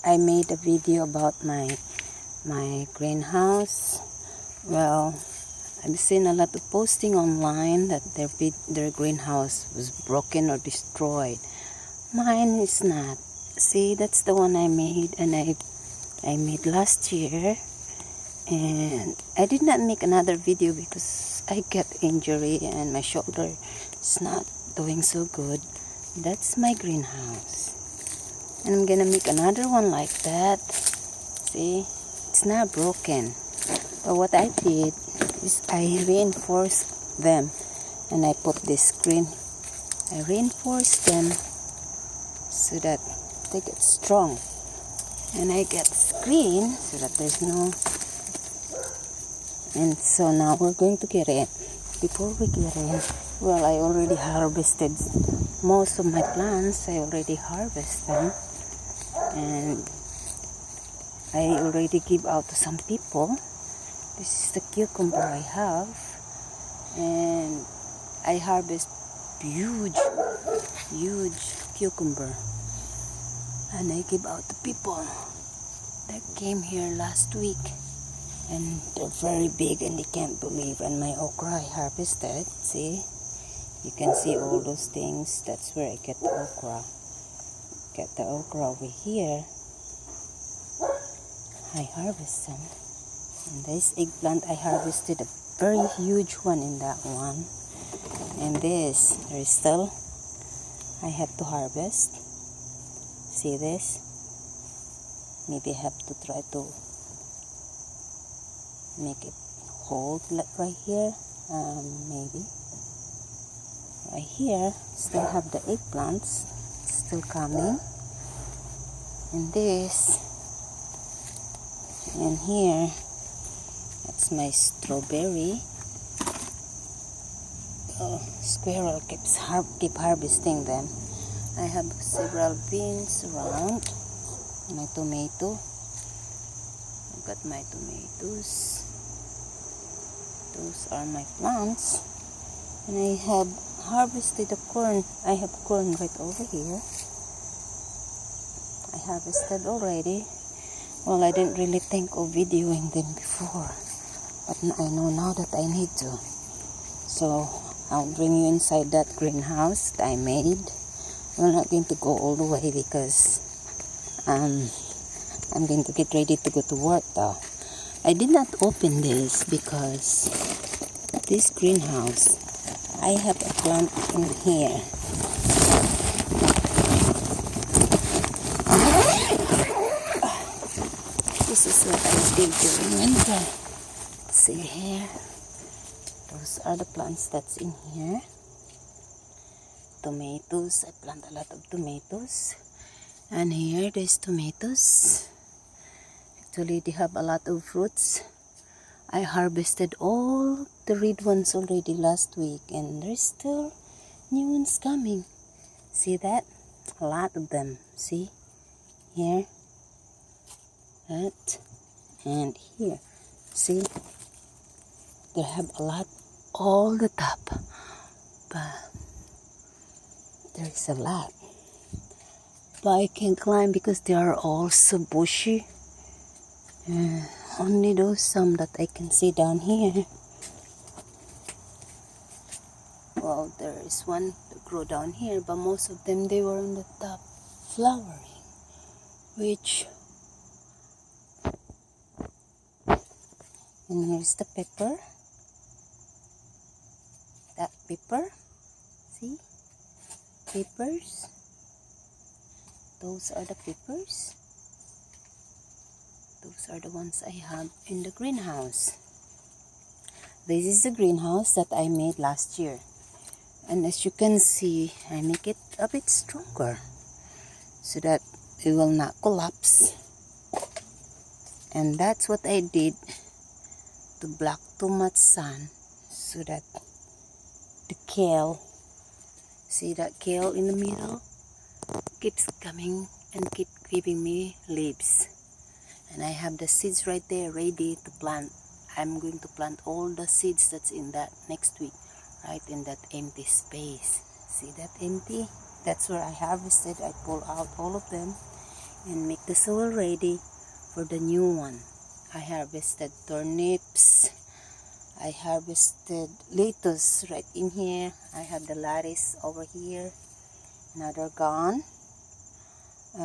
I made a video about my greenhouse. Well, I've seen a lot of posting online that their greenhouse was broken or destroyed. Mine is not. See, that's the one I made, and I made last year. And I did not make another video because I get injury and my shoulder is not doing so good. That's my greenhouse. And I'm gonna make another one like that. See, it's not broken. But what I did is I reinforced them, and I put this screen. I reinforced them so that they get strong. And I get screen so that there's no. And so now we're going to get in. Before we get in, well, I already harvested most of my plants. I already harvested them, and I already give out to some people. This is the cucumber I have, and I harvest huge cucumber, and I give out to people that came here last week. And they're very big and they can't believe. And my okra I harvested. See? You can see all those things. That's where I get the okra. Get the okra over here. I harvest them. And this eggplant I harvested a very huge one in that one. And this, there is still, I have to harvest. See this? Maybe I have to try to make it hold like right here, maybe right here. Still have the eggplants still coming, and this, and here, that's my strawberry. Squirrel keep harvesting them. I have several beans around. My tomato, I got my tomatoes. Those are my plants. And I have harvested the corn. I have corn right over here. I harvested already. Well, I didn't really think of videoing them before, but I know now that I need to. So I'll bring you inside that greenhouse that I made. We're not going to go all the way because I'm going to get ready to go to work though. I did not open this because this greenhouse, I have a plant in here. This is what I did during winter. See here, those are the plants that's in here. Tomatoes, I plant a lot of tomatoes. And here, there's tomatoes. Actually, they have a lot of fruits. I harvested all the red ones already last week, and there's still new ones coming. See that? A lot of them. See? Here. That. And here. See? They have a lot all the top. But there's a lot. But I can't climb because they are all so bushy. Only those some that I can see down here. Well, there is one to grow down here, but most of them, they were on the top flowering, which, and here's the pepper. That pepper, see? Peppers. Those are the peppers. Those are the ones I have in the greenhouse. This is the greenhouse that I made last year. And as you can see, I make it a bit stronger so that it will not collapse. And that's what I did to block too much sun so that the kale, see that kale in the middle, keeps coming and keep giving me leaves. And I have the seeds right there ready to plant. I'm going to plant all the seeds that's in that next week, right in that empty space. See that empty? That's where I harvested. I pull out all of them and make the soil ready for the new one. I harvested turnips. I harvested lettuce right in here. I have the lettuce over here. Another gone.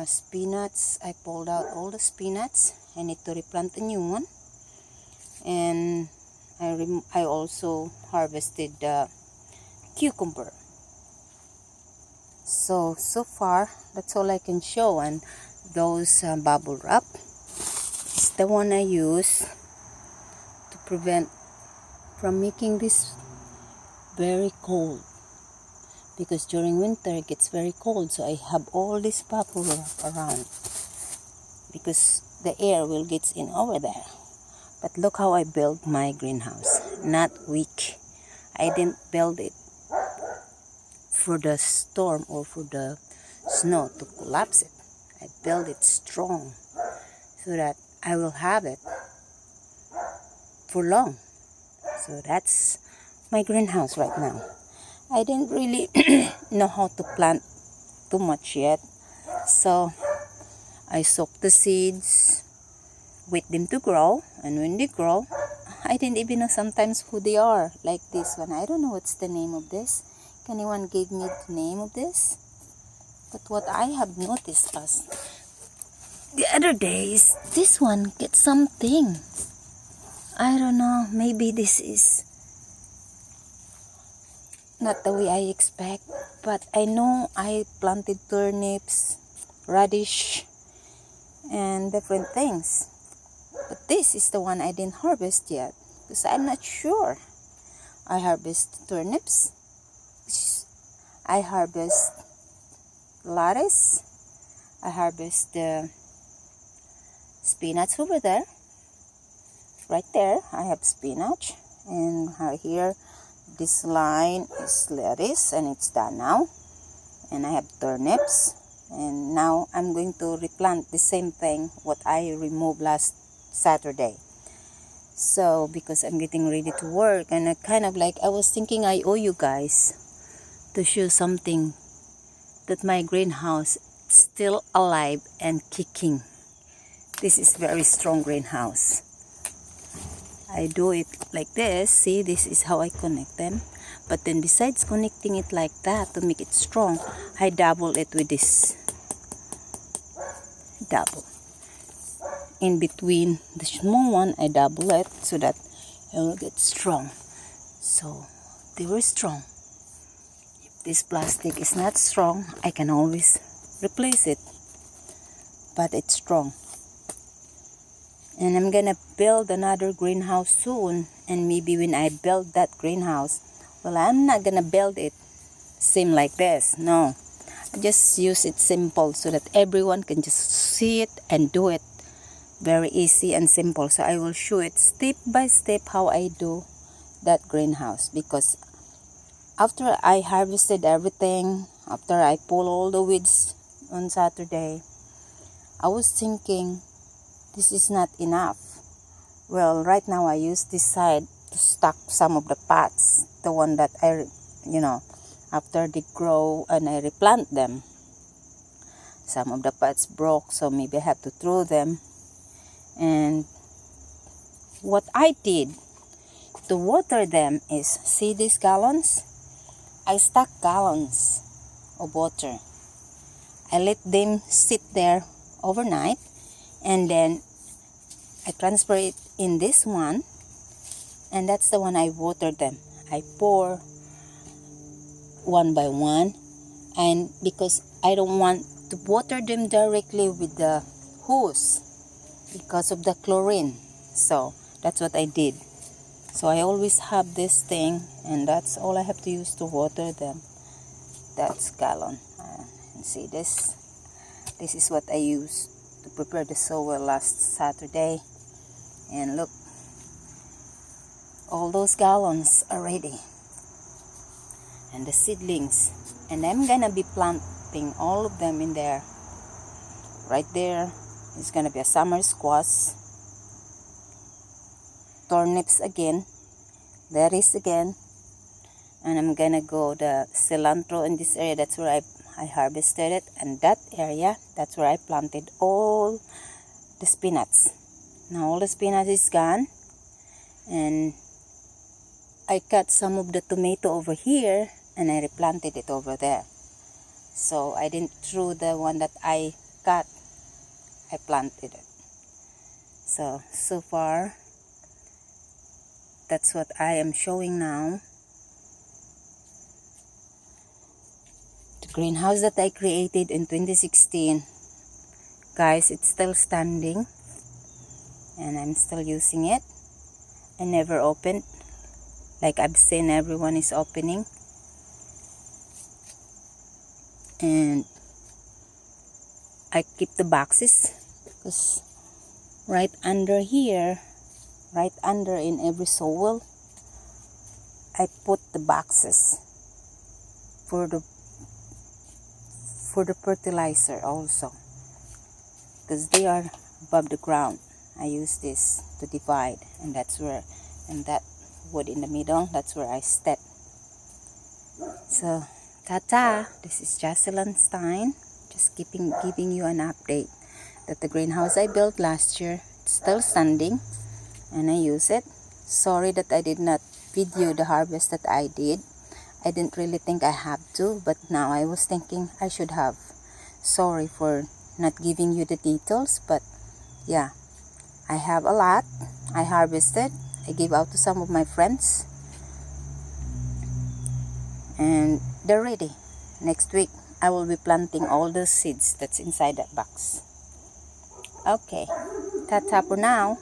Spinach. I pulled out all the spinach. I need to replant a new one. And I also harvested cucumber. So far, that's all I can show. And those bubble wrap is the one I use to prevent from making this very cold, because during winter it gets very cold. So I have all this bubble wrap around because the air will get in over there. But look how I built my greenhouse. Not weak. I didn't build it for the storm or for the snow to collapse it. I built it strong so that I will have it for long. So that's my greenhouse right now. I didn't really know how to plant too much yet. So I soak the seeds, wait them to grow, and when they grow, I didn't even know sometimes who they are. Like this one, I don't know what's the name of this. Can anyone give me the name of this? But what I have noticed last the other day is this one gets something. I don't know, maybe this is not the way I expect, but I know I planted turnips, radish, and different things. But this is the one I didn't harvest yet because I'm not sure. I harvest turnips. I harvest lettuce. I harvest the spinach over there. Right there, I have spinach. And here, this line is lettuce and it's done now. And I have turnips. And now I'm going to replant the same thing what I removed last Saturday. So because I'm getting ready to work, and I was thinking I owe you guys to show something that my greenhouse is still alive and kicking. This is very strong greenhouse. I do it like this. See, this is how I connect them. But then besides connecting it like that to make it strong, I double it with this. Double. In between the small one, I double it so that it will get strong. So they were strong. If this plastic is not strong, I can always replace it. But it's strong. And I'm gonna build another greenhouse soon. And maybe when I build that greenhouse, well, I'm not gonna build it same like this. No. I just use it simple so that everyone can just see it and do it. Very easy and simple. So I will show it step by step how I do that greenhouse. Because after I harvested everything, after I pull all the weeds on Saturday, I was thinking, this is not enough. Well, right now I use this side to stock some of the pots. The one that after they grow and I replant them. Some of the pots broke, so maybe I have to throw them. And what I did to water them is, see these gallons? I stack gallons of water. I let them sit there overnight. And then I transfer it in this one. And that's the one I water them. I pour one by one. And because I don't want to water them directly with the hose because of the chlorine. So that's what I did. So I always have this thing. And that's all I have to use to water them. That's gallon. And see this? This is what I used to prepare the soil last Saturday. And look, all those gallons are ready. And the seedlings. And I'm gonna be planting all of them in there. Right there is gonna be a summer squash, turnips again, lettuce again, and I'm gonna go the cilantro in this area. That's where I I harvested it, and that area, that's where I planted all the spinach. Now all the spinach is gone, and I cut some of the tomato over here and I replanted it over there. So I didn't throw the one that I cut, I planted it. So far, that's what I am showing now. The greenhouse that I created in 2016, guys, it's still standing and I'm still using it. I never opened, like I've seen everyone is opening. And I keep the boxes because right under here, right under in every soil, I put the boxes for the fertilizer also, because they are above the ground. I use this to divide, and that's where, and that wood in the middle, that's where I step. So ta-ta, this is Obenza-Stein, just giving you an update that the greenhouse I built last year, it's still standing and I use it. Sorry that I did not video the harvest that I did. I didn't really think I have to, but now I was thinking I should have. Sorry for not giving you the details, but yeah, I have a lot. I harvested, I gave out to some of my friends, and they're ready. Next week I will be planting all the seeds that's inside that box. Okay, ta-ta for now.